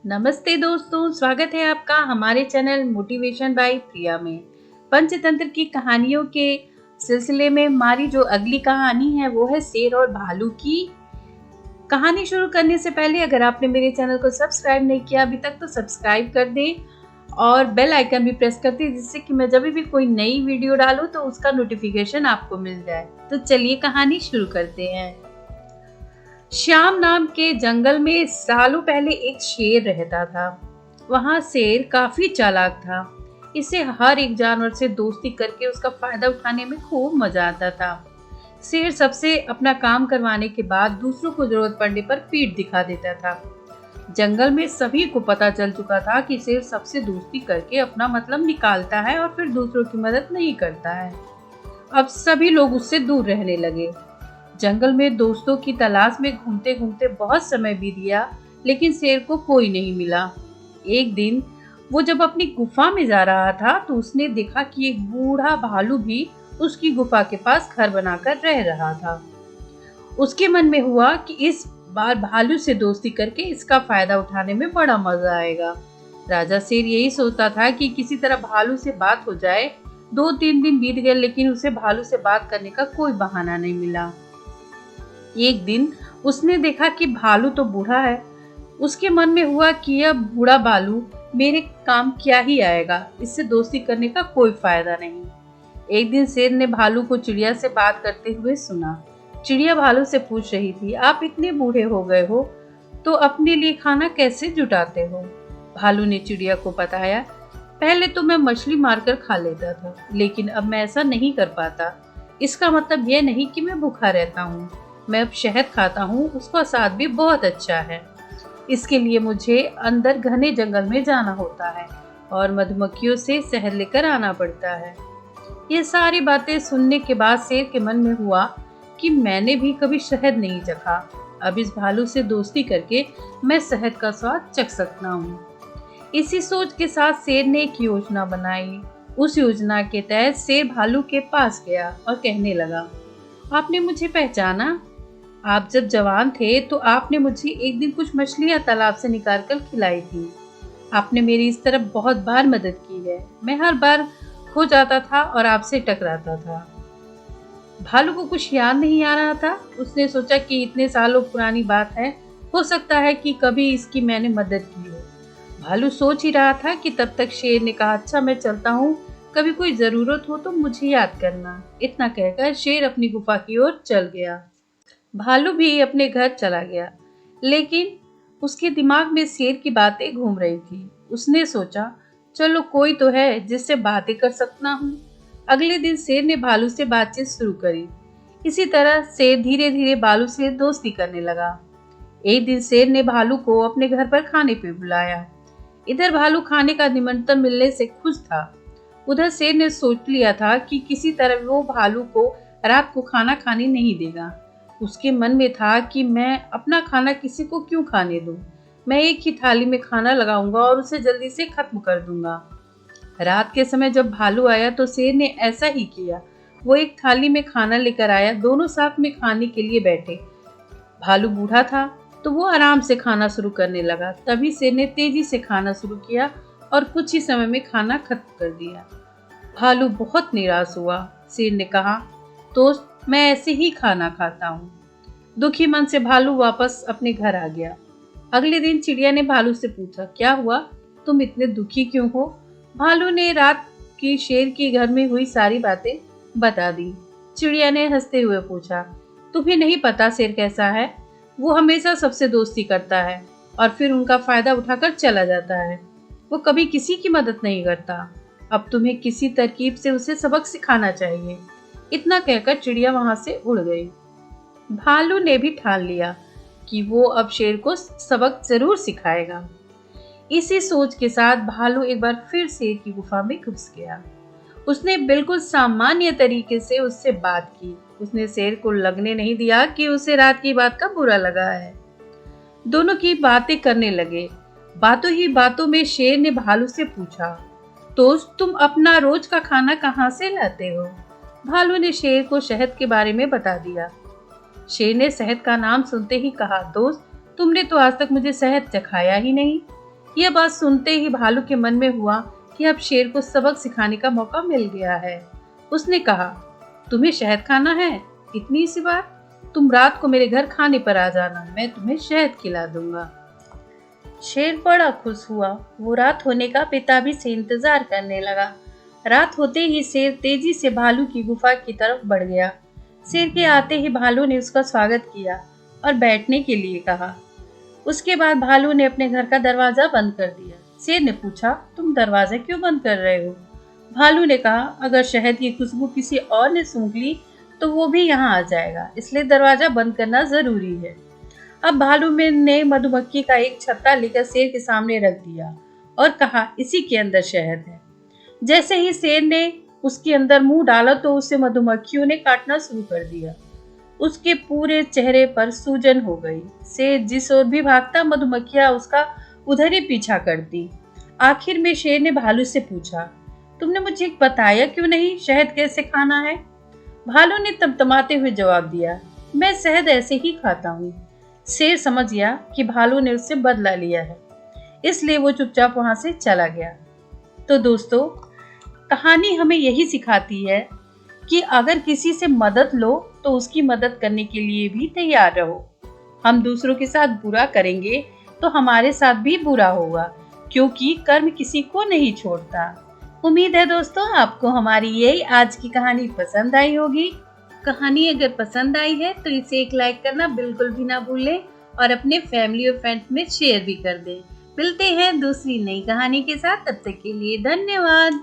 नमस्ते दोस्तों, स्वागत है आपका हमारे चैनल मोटिवेशन बाय प्रिया में। पंचतंत्र की कहानियों के सिलसिले में हमारी जो अगली कहानी है वो है शेर और भालू की। कहानी शुरू करने से पहले अगर आपने मेरे चैनल को सब्सक्राइब नहीं किया अभी तक तो सब्सक्राइब कर दें और बेल आइकन भी प्रेस कर दें, जिससे कि मैं जब भी कोई नई वीडियो डालूं तो उसका नोटिफिकेशन आपको मिल जाए। तो चलिए कहानी शुरू करते हैं। श्याम नाम के जंगल में सालों पहले एक शेर रहता था। वहाँ शेर काफी चालाक था। इसे हर एक जानवर से दोस्ती करके उसका फायदा उठाने में खूब मजा आता था। शेर सबसे अपना काम करवाने के बाद दूसरों को जरूरत पड़ने पर पीठ दिखा देता था। जंगल में सभी को पता चल चुका था कि शेर सबसे दोस्ती करके अपना मतलब निकालता है और फिर दूसरों की मदद नहीं करता है। अब सभी लोग उससे दूर रहने लगे। जंगल में दोस्तों की तलाश में घूमते घूमते बहुत समय बीत गया, लेकिन शेर को कोई नहीं मिला। एक दिन वो जब अपनी गुफा में जा रहा था तो उसने देखा कि एक बूढ़ा भालू भी उसकी गुफा के पास घर बनाकर रह रहा था। उसके मन में हुआ कि इस बार भालू से दोस्ती करके इसका फायदा उठाने में बड़ा मजा आएगा। राजा शेर यही सोचता था कि किसी तरह भालू से बात हो जाए। 2-3 दिन बीत गए, लेकिन उसे भालू से बात करने का कोई बहाना नहीं मिला। एक दिन उसने देखा कि भालू तो बूढ़ा है। उसके मन में हुआ कि यह बूढ़ा भालू मेरे काम क्या ही आएगा, इससे दोस्ती करने का कोई फायदा नहीं। एक दिन शेर ने भालू को चिड़िया से बात करते हुए सुना। चिड़िया भालू से पूछ रही थी, आप इतने बूढ़े हो गए हो तो अपने लिए खाना कैसे जुटाते हो? भालू ने चिड़िया को बताया, पहले तो मैं मछली मारकर खा लेता था, लेकिन अब मैं ऐसा नहीं कर पाता। इसका मतलब यह नहीं कि मैं भूखा रहता हूँ। मैं अब शहद खाता हूँ, उसका स्वाद भी बहुत अच्छा है। इसके लिए मुझे अंदर घने जंगल में जाना होता है और मधुमक्खियों से शहद लेकर आना पड़ता है। ये सारी बातें सुनने के बाद शेर के मन में हुआ कि मैंने भी कभी शहद नहीं चखा। अब इस भालू से दोस्ती करके मैं शहद का स्वाद चख सकता हूँ। इसी सोच के साथ शेर ने एक योजना बनाई। उस योजना के तहत शेर भालू के पास गया और कहने लगा, आपने मुझे पहचाना? आप जब जवान थे तो आपने मुझे एक दिन कुछ मछलियां तालाब से निकाल कर खिलाई थी। आपने मेरी इस तरफ बहुत बार मदद की है। मैं हर बार खो जाता था और आपसे टकराता था। भालू को कुछ याद नहीं आ रहा था। उसने सोचा कि इतने सालों पुरानी बात है, हो सकता है कि कभी इसकी मैंने मदद की हो। भालू सोच ही रहा था कि तब तक शेर ने कहा, अच्छा मैं चलता हूँ, कभी कोई जरूरत हो तो मुझे याद करना। इतना कहकर शेर अपनी गुफा की ओर चल गया। भालू भी अपने घर चला गया, लेकिन उसके दिमाग में शेर की बातें घूम रही थी। उसने सोचा, चलो कोई तो है जिससे बातें कर सकता हूँ। अगले दिन शेर ने भालू से बातचीत शुरू करी। इसी तरह शेर धीरे धीरे भालू से दोस्ती करने लगा। एक दिन शेर ने भालू को अपने घर पर खाने पे बुलाया। इधर भालू खाने का निमंत्रण मिलने से खुश था। उधर शेर ने सोच लिया था कि किसी तरह वो भालू को रात को खाना खाने नहीं देगा। उसके मन में था कि मैं अपना खाना किसी को क्यों खाने दूं? मैं एक ही थाली में खाना लगाऊंगा और उसे जल्दी से खत्म कर दूंगा। रात के समय जब भालू आया तो शेर ने ऐसा ही किया। वो एक थाली में खाना लेकर आया। दोनों साथ में खाने के लिए बैठे। भालू बूढ़ा था तो वो आराम से खाना शुरू करने लगा। तभी शेर ने तेजी से खाना शुरू किया और कुछ ही समय में खाना खत्म कर दिया। भालू बहुत निराश हुआ। शेर ने कहा, दोस्त, मैं ऐसे ही खाना खाता हूँ। दुखी मन से भालू वापस अपने घर आ गया। अगले दिन चिड़िया ने भालू से पूछा, क्या हुआ, तुम इतने दुखी क्यों हो? भालू ने रात की शेर के घर में हुई सारी बातें बता दी। चिड़िया ने हंसते हुए पूछा, तुम्हें नहीं पता शेर कैसा है? वो हमेशा सबसे दोस्ती करता है और फिर उनका फायदा उठाकर चला जाता है। वो कभी किसी की मदद नहीं करता। अब तुम्हें किसी तरकीब से उसे सबक सिखाना चाहिए। इतना कहकर चिड़िया वहां से उड़ गई। भालू ने भी ठान लिया कि वो अब शेर को सबक जरूर सिखाएगा। इसी सोच के साथ भालू एक बार फिर शेर की गुफा में घुस गया। उसने बिल्कुल सामान्य तरीके से उससे बात की। उसने शेर को लगने नहीं दिया कि उसे रात की बात का बुरा लगा है। दोनों की बातें करने लगे। बातों ही बातों में शेर ने भालू से पूछा, दोस्त, तुम अपना रोज का खाना कहाँ से लाते हो? भालू ने शेर को शहद के बारे में बता दिया। शेर ने शहद का नाम सुनते ही कहा, दोस्त, तुमने तो आज तक मुझे शहद चखाया ही नहीं। यह बात सुनते ही भालू के मन में हुआ कि अब शेर को सबक सिखाने का मौका मिल गया है। उसने कहा, तुम्हें शहद खाना है? इतनी सी बात, तुम रात को मेरे घर खाने पर आ जाना, मैं तुम्हें शहद खिला दूंगा। शेर बड़ा खुश हुआ। वो रात होने का बेताबी से इंतजार करने लगा। रात होते ही शेर तेजी से भालू की गुफा की तरफ बढ़ गया। शेर के आते ही भालू ने उसका स्वागत किया और बैठने के लिए कहा। उसके बाद भालू ने अपने घर का दरवाजा बंद कर दिया। शेर ने पूछा, तुम दरवाजा क्यों बंद कर रहे हो? भालू ने कहा, अगर शहद की खुशबू किसी और ने सूंघ ली तो वो भी यहाँ आ जाएगा, इसलिए दरवाजा बंद करना जरूरी है। अब भालू ने मधुमक्खी का एक छत्ता लेकर शेर के सामने रख दिया और कहा, इसी के अंदर शहद है। जैसे ही शेर ने उसके अंदर मुंह डाला तो उसे मधुमक्खियों ने काटना शुरू कर दिया। उसके पूरे चेहरे पर सूजन हो गई। शेर जिस ओर भी भागता मधुमक्खियां उसका उधर ही पीछा करती। आखिर में शेर ने भालू से पूछा, तुमने मुझे बताया क्यों नहीं शहद कैसे खाना है? भालू ने तमतमाते हुए जवाब दिया, मैं शहद ऐसे ही खाता हूँ। शेर समझ गया कि भालू ने उससे बदला लिया है, इसलिए वो चुपचाप वहां से चला गया। तो दोस्तों, कहानी हमें यही सिखाती है कि अगर किसी से मदद लो तो उसकी मदद करने के लिए भी तैयार रहो। हम दूसरों के साथ बुरा करेंगे तो हमारे साथ भी बुरा होगा, क्योंकि कर्म किसी को नहीं छोड़ता। उम्मीद है दोस्तों आपको हमारी ये आज की कहानी पसंद आई होगी। कहानी अगर पसंद आई है तो इसे एक लाइक करना बिल्कुल भी ना भूलें और अपने फैमिली और फ्रेंड्स में शेयर भी कर दें। मिलते हैं दूसरी नई कहानी के साथ, तब तक के लिए धन्यवाद।